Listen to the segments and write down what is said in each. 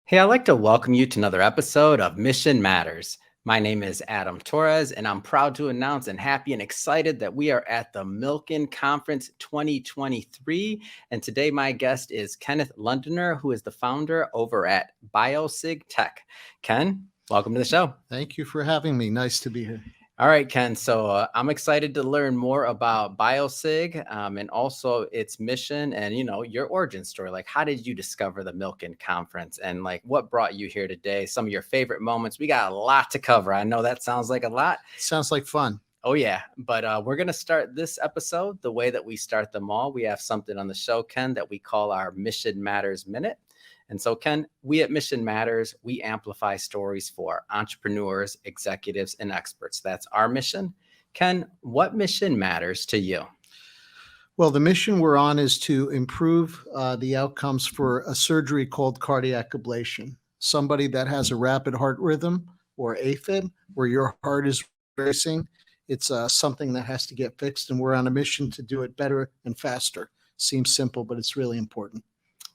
Hey, I'd like to welcome you to another episode of Mission Matters. My name is Adam Torres, and I'm proud to announce and happy and excited that we are at the Milken Conference 2023. And today, my guest is Kenneth Londoner, who is the founder over at BioSig Tech. Ken, welcome to the show. Thank you for having me. Nice to be here. All right, Ken. So I'm excited to learn more about BioSig and also its mission and, your origin story. Like, how did you discover the Milken Conference and like what brought you here today? Some of your favorite moments. We got a lot to cover. I know that sounds like a lot. Sounds like fun. Oh, yeah. But we're going to start this episode the way that we start them all. We have something on the show, Ken, that we call our Mission Matters Minute. And so, Ken, we at Mission Matters, we amplify stories for entrepreneurs, executives, and experts. That's our mission. Ken, what mission matters to you? Well, the mission we're on is to improve the outcomes for a surgery called cardiac ablation. Somebody that has a rapid heart rhythm or AFib, where your heart is racing, it's something that has to get fixed, and we're on a mission to do it better and faster. Seems simple, but it's really important.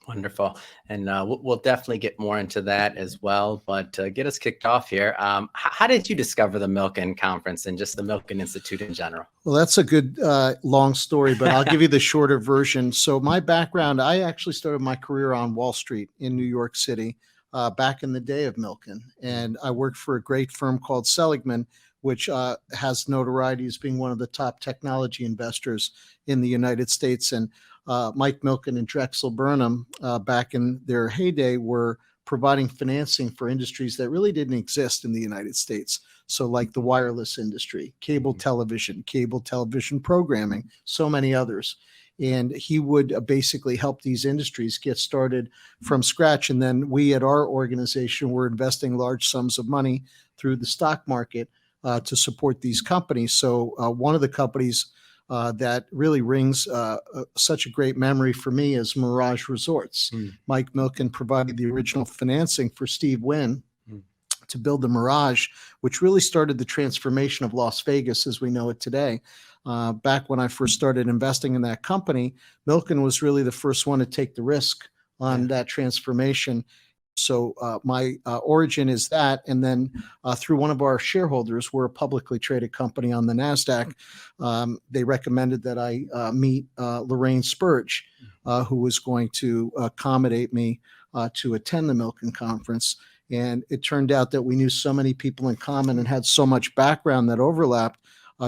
Wonderful. And we'll definitely get more into that as well. But get us kicked off here. How did you discover the Milken Conference and just the Milken Institute in general? Well, that's a good long story, but I'll give you the shorter version. So my background, I actually started my career on Wall Street in New York City back in the day of Milken. And I worked for a great firm called Seligman, which has notoriety as being one of the top technology investors in the United States. And Mike Milken and Drexel Burnham, back in their heyday, were providing financing for industries that really didn't exist in the United States. So like the wireless industry, cable television programming, so many others. And he would basically help these industries get started from scratch. And then we at our organization were investing large sums of money through the stock market to support these companies. So one of the companies that really rings such a great memory for me is Mirage Resorts. Mike Milken provided the original financing for Steve Wynn to build the Mirage, which really started the transformation of Las Vegas as we know it today. Back when I first started investing in that company, Milken was really the first one to take the risk on that transformation. So my origin is that. And then through one of our shareholders, we're a publicly traded company on the NASDAQ. They recommended that I meet Lorraine Spurge, who was going to accommodate me to attend the Milken Conference. And it turned out that we knew so many people in common and had so much background that overlapped.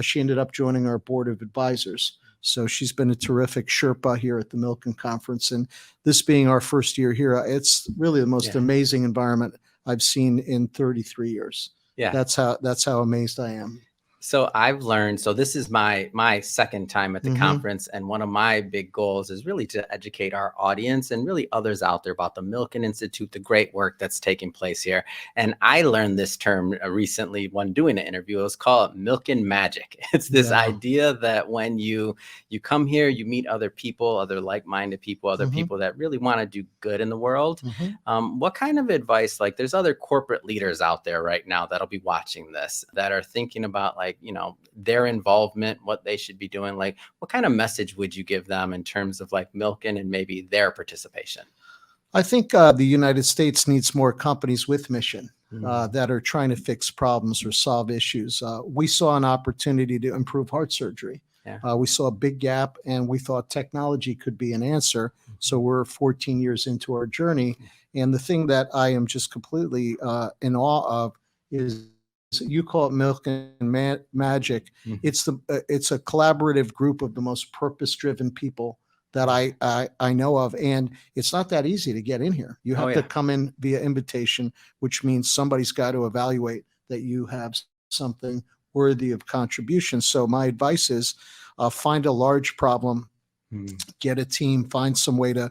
She ended up joining our board of advisors. So she's been a terrific Sherpa here at the Milken Conference. And this being our first year here, it's really the most amazing environment I've seen in 33 years. Yeah. That's how amazed I am. So I've learned, so this is my second time at the conference, and one of my big goals is really to educate our audience and really others out there about the Milken Institute, the great work that's taking place here. And I learned this term recently when doing an interview. It was called Milken Magic. It's this idea that when you come here, you meet other people, other like-minded people, other people that really want to do good in the world. What kind of advice, like there's other corporate leaders out there right now that'll be watching this that are thinking about like, their involvement, what they should be doing. Like, what kind of message would you give them in terms of like Milken and maybe their participation? I think the United States needs more companies with mission that are trying to fix problems or solve issues. We saw an opportunity to improve heart surgery. We saw a big gap, and we thought technology could be an answer. So we're 14 years into our journey. And the thing that I am just completely in awe of is, you call it Milken Magic. It's a collaborative group of the most purpose-driven people that I know of, and it's not that easy to get in here. You have to come in via invitation, which means somebody's got to evaluate that you have something worthy of contribution. So my advice is find a large problem, get a team, find some way to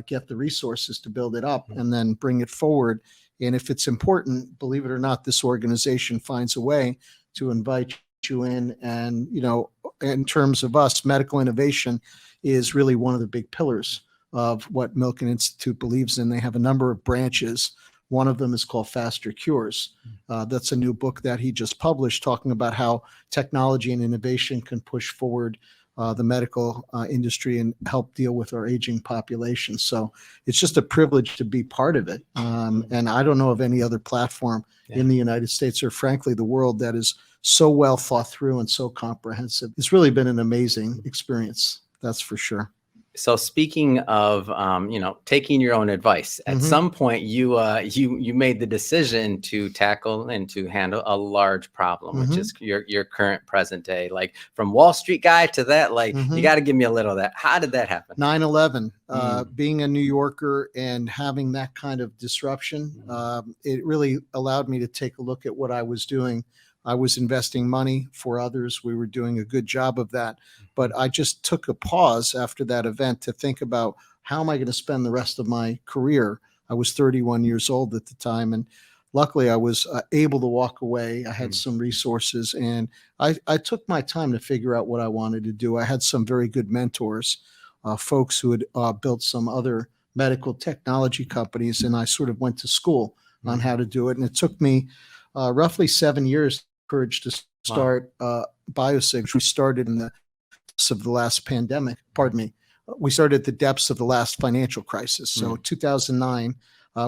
get the resources to build it up, and then bring it forward. And if it's important, believe it or not, this organization finds a way to invite you in. And, in terms of us, medical innovation is really one of the big pillars of what Milken Institute believes in. They have a number of branches. One of them is called Faster Cures. That's a new book that he just published talking about how technology and innovation can push forward the medical industry and help deal with our aging population. So it's just a privilege to be part of it. And I don't know of any other platform in the United States or frankly the world that is so well thought through and so comprehensive. It's really been an amazing experience. That's for sure. So speaking of, taking your own advice, at some point you made the decision to tackle and to handle a large problem, which is your current present day, like from Wall Street guy to that, like you got to give me a little of that. How did that happen? 9/11, being a New Yorker and having that kind of disruption, it really allowed me to take a look at what I was doing. I was investing money for others. We were doing a good job of that. But I just took a pause after that event to think about how am I going to spend the rest of my career? I was 31 years old at the time. And luckily, I was able to walk away. I had some resources and I took my time to figure out what I wanted to do. I had some very good mentors, folks who had built some other medical technology companies. And I sort of went to school on how to do it. And it took me roughly 7 years courage to start BioSig, which we started in the depths of the last pandemic. Pardon me. We started at the depths of the last financial crisis. So 2009,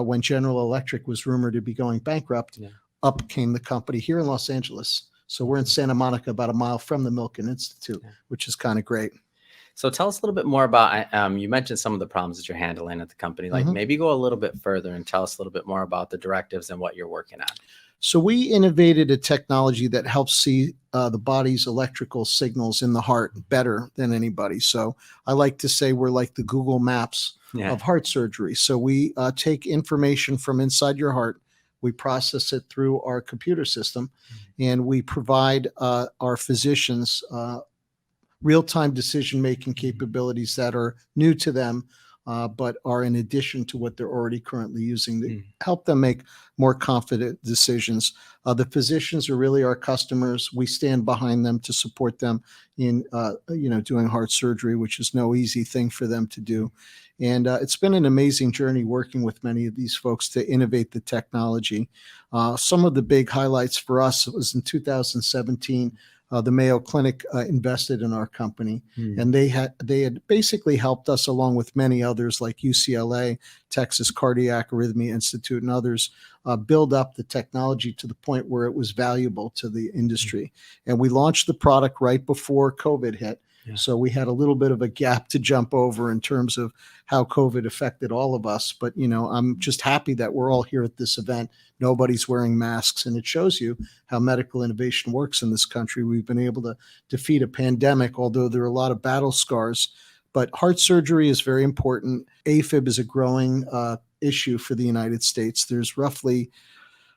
when General Electric was rumored to be going bankrupt, up came the company here in Los Angeles. So we're in Santa Monica, about a mile from the Milken Institute, which is kind of great. So tell us a little bit more about, you mentioned some of the problems that you're handling at the company, like maybe go a little bit further and tell us a little bit more about the directives and what you're working on. So we innovated a technology that helps see the body's electrical signals in the heart better than anybody. So I like to say we're like the Google Maps of heart surgery. So we take information from inside your heart, we process it through our computer system, and we provide our physicians real-time decision-making capabilities that are new to them, but are in addition to what they're already currently using to help them make more confident decisions. The physicians are really our customers. We stand behind them to support them in, doing heart surgery, which is no easy thing for them to do. And it's been an amazing journey working with many of these folks to innovate the technology. Some of the big highlights for us was in 2017, the Mayo Clinic invested in our company, and they had basically helped us along with many others like UCLA, Texas Cardiac Arrhythmia Institute, and others build up the technology to the point where it was valuable to the industry. And we launched the product right before COVID hit. So we had a little bit of a gap to jump over in terms of how COVID affected all of us. But, I'm just happy that we're all here at this event. Nobody's wearing masks, and it shows you how medical innovation works in this country. We've been able to defeat a pandemic, although there are a lot of battle scars. But heart surgery is very important. AFib is a growing issue for the United States. There's roughly,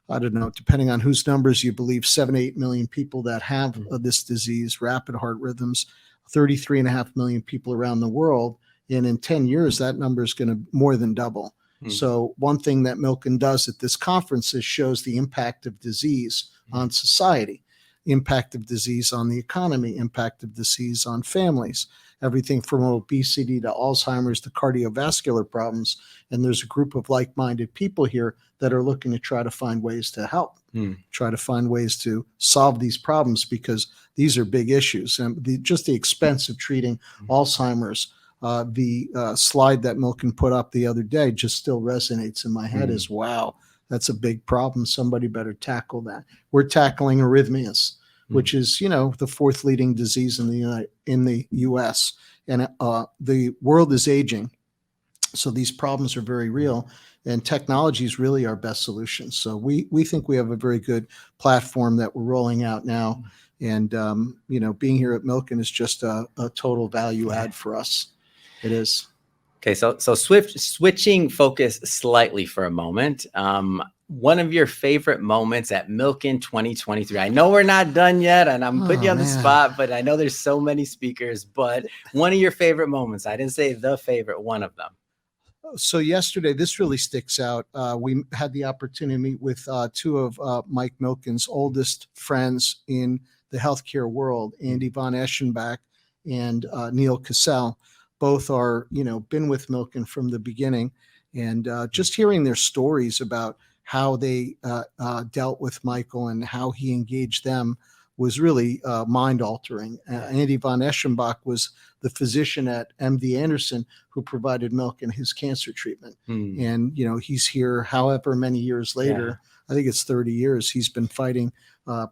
I don't know, depending on whose numbers you believe, 7 to 8 million people that have this disease, rapid heart rhythms, 33.5 million people around the world. And in 10 years, that number is going to more than double. So one thing that Milken does at this conference is shows the impact of disease on society, impact of disease on the economy, impact of disease on families, everything from obesity to Alzheimer's to cardiovascular problems. And there's a group of like-minded people here that are looking to try to find ways to help, try to find ways to solve these problems, because these are big issues. And just the expense of treating Alzheimer's, the slide that Milken put up the other day just still resonates in my head as, wow, that's a big problem. Somebody better tackle that. We're tackling arrhythmias, which is, the fourth leading disease in the U.S. And the world is aging. So these problems are very real, and technology is really our best solution. So we think we have a very good platform that we're rolling out now. And, being here at Milken is just a total value add for us. It is. Okay, so switching focus slightly for a moment. One of your favorite moments at Milken 2023. I know we're not done yet, and I'm putting you on the spot, but I know there's so many speakers. But one of your favorite moments. I didn't say the favorite, one of them. So yesterday, this really sticks out. We had the opportunity to meet with two of Mike Milken's oldest friends in the healthcare world, Andy von Eschenbach and Neil Cassell. Both are, been with Milken from the beginning, and just hearing their stories about how they dealt with Michael and how he engaged them was really mind altering. Andy von Eschenbach was the physician at MD Anderson who provided Milken his cancer treatment. And, he's here however many years later. I think it's 30 years. He's been fighting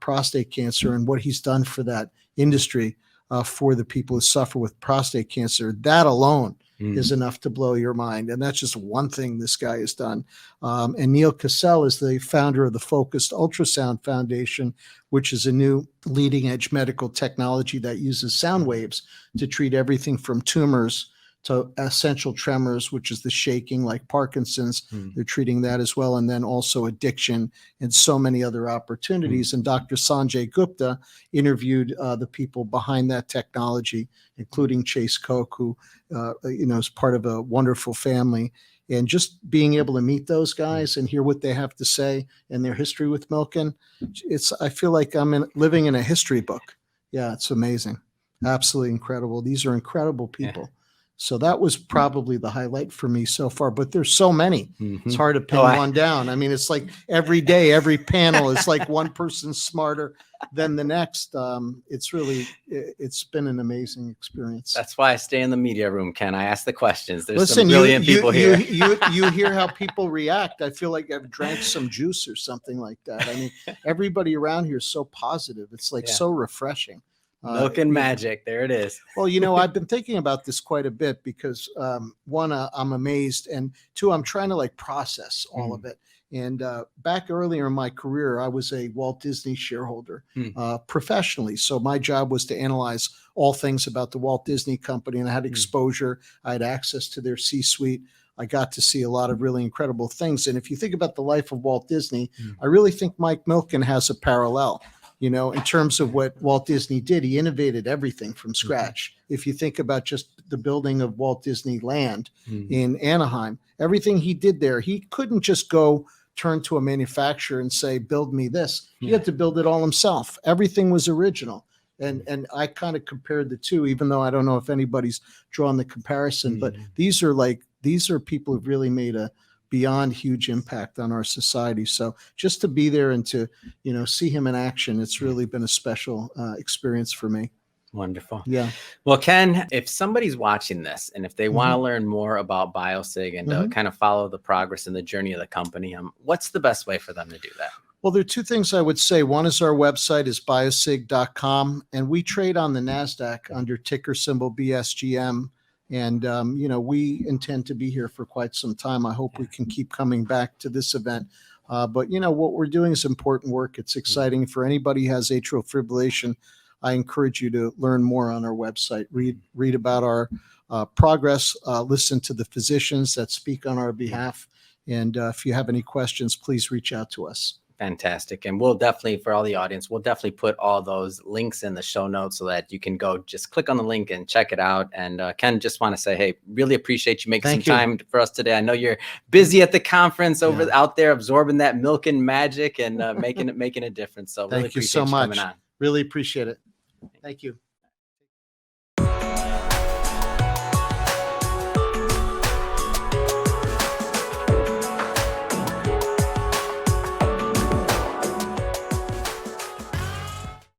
prostate cancer, and what he's done for that industry, for the people who suffer with prostate cancer, that alone is enough to blow your mind. And that's just one thing this guy has done. And Neil Cassell is the founder of the Focused Ultrasound Foundation, which is a new leading edge medical technology that uses sound waves to treat everything from tumors to essential tremors, which is the shaking like Parkinson's. They're treating that as well. And then also addiction and so many other opportunities. And Dr. Sanjay Gupta interviewed the people behind that technology, including Chase Koch, who, is part of a wonderful family. And just being able to meet those guys and hear what they have to say and their history with Milken, I feel like I'm living in a history book. Yeah, it's amazing. Absolutely incredible. These are incredible people. Yeah. So that was probably the highlight for me so far, but there's so many. It's hard to pin one down. I mean, it's like every day, every panel is like one person smarter than the next. It's been an amazing experience. That's why I stay in the media room, Ken. I ask the questions. There's some brilliant people here. You hear how people react. I feel like I've drank some juice or something like that. I mean, everybody around here is so positive. It's like so refreshing. Milken magic. There it is. Well, I've been thinking about this quite a bit because one, I'm amazed, and two, I'm trying to process all of it. And back earlier in my career, I was a Walt Disney shareholder professionally. So my job was to analyze all things about the Walt Disney Company, and I had exposure. I had access to their C-suite. I got to see a lot of really incredible things. And if you think about the life of Walt Disney, I really think Mike Milken has a parallel. In terms of what Walt Disney did, he innovated everything from scratch. If you think about just the building of Walt Disney Land in Anaheim, everything he did there, he couldn't just go turn to a manufacturer and say, build me this. He had to build it all himself. Everything was original. And I kind of compared the two, even though I don't know if anybody's drawn the comparison, but these are people who've really made a beyond huge impact on our society. So just to be there and to, see him in action, it's really been a special experience for me. Wonderful. Yeah. Well, Ken, if somebody's watching this and if they want to learn more about BioSig and kind of follow the progress and the journey of the company, what's the best way for them to do that? Well, there are two things I would say. One is our website is biosig.com, and we trade on the NASDAQ under ticker symbol BSGM. And, we intend to be here for quite some time. I hope we can keep coming back to this event. But, what we're doing is important work. It's exciting for anybody who has atrial fibrillation. I encourage you to learn more on our website, read about our progress, listen to the physicians that speak on our behalf. And if you have any questions, please reach out to us. Fantastic. And we'll definitely, for all the audience, we'll definitely put all those links in the show notes so that you can go just click on the link and check it out. And Ken, just want to say, hey, really appreciate you making some time for us today. I know you're busy at the conference out there absorbing that Milken magic and making a difference. So really Thank you so much. Coming on. Really appreciate it. Thank you.